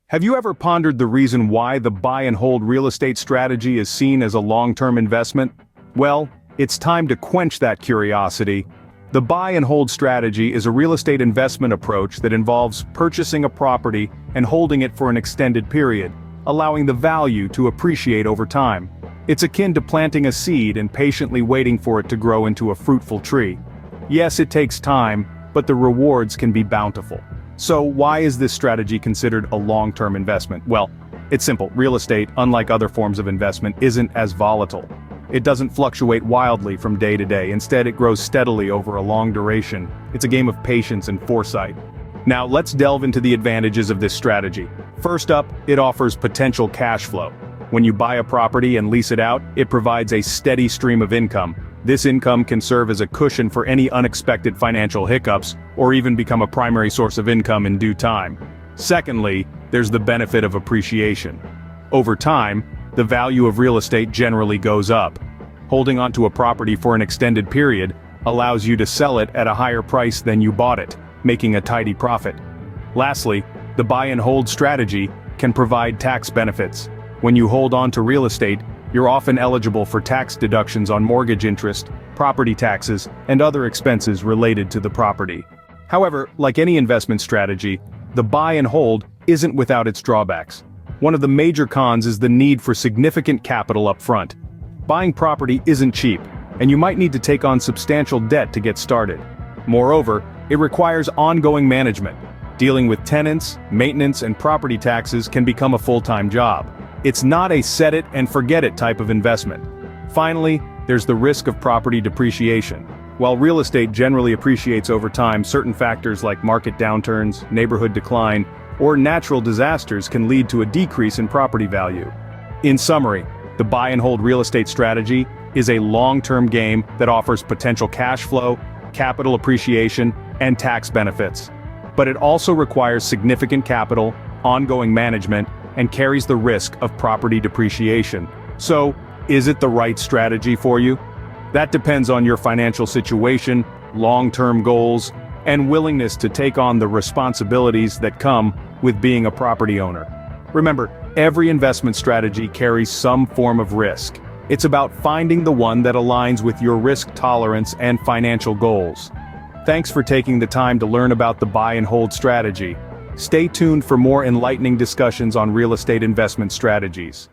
Have you ever pondered the reason why the buy and hold real estate strategy is seen as a long-term investment? Well, it's time to quench that curiosity. The buy and hold strategy is a real estate investment approach that involves purchasing a property and holding it for an extended period, allowing the value to appreciate over time. It's akin to planting a seed and patiently waiting for it to grow into a fruitful tree. Yes, it takes time, but the rewards can be bountiful. So why is this strategy considered a long-term investment? Well, it's simple. Real estate, unlike other forms of investment, isn't as volatile. It doesn't fluctuate wildly from day to day. Instead, it grows steadily over a long duration. It's a game of patience and foresight. Now, let's delve into the advantages of this strategy. First up, it offers potential cash flow. When you buy a property and lease it out, it provides a steady stream of income. This income can serve as a cushion for any unexpected financial hiccups, or even become a primary source of income in due time. Secondly, there's the benefit of appreciation. Over time, the value of real estate generally goes up. Holding onto a property for an extended period allows you to sell it at a higher price than you bought it, making a tidy profit. Lastly, the buy and hold strategy can provide tax benefits. When you hold on to real estate, you're often eligible for tax deductions on mortgage interest, property taxes, and other expenses related to the property. However, like any investment strategy, the buy and hold isn't without its drawbacks. One of the major cons is the need for significant capital up front. Buying property isn't cheap, and you might need to take on substantial debt to get started. Moreover, it requires ongoing management. Dealing with tenants, maintenance, and property taxes can become a full-time job. It's not a set-it-and-forget-it type of investment. Finally, there's the risk of property depreciation. While real estate generally appreciates over time, certain factors like market downturns, neighborhood decline, or natural disasters can lead to a decrease in property value. In summary, the buy and hold real estate strategy is a long-term game that offers potential cash flow, capital appreciation, and tax benefits. But it also requires significant capital, ongoing management, and carries the risk of property depreciation. So, is it the right strategy for you? That depends on your financial situation, long-term goals, and willingness to take on the responsibilities that come with being a property owner. Remember, every investment strategy carries some form of risk. It's about finding the one that aligns with your risk tolerance and financial goals. Thanks for taking the time to learn about the buy and hold strategy. Stay tuned for more enlightening discussions on real estate investment strategies.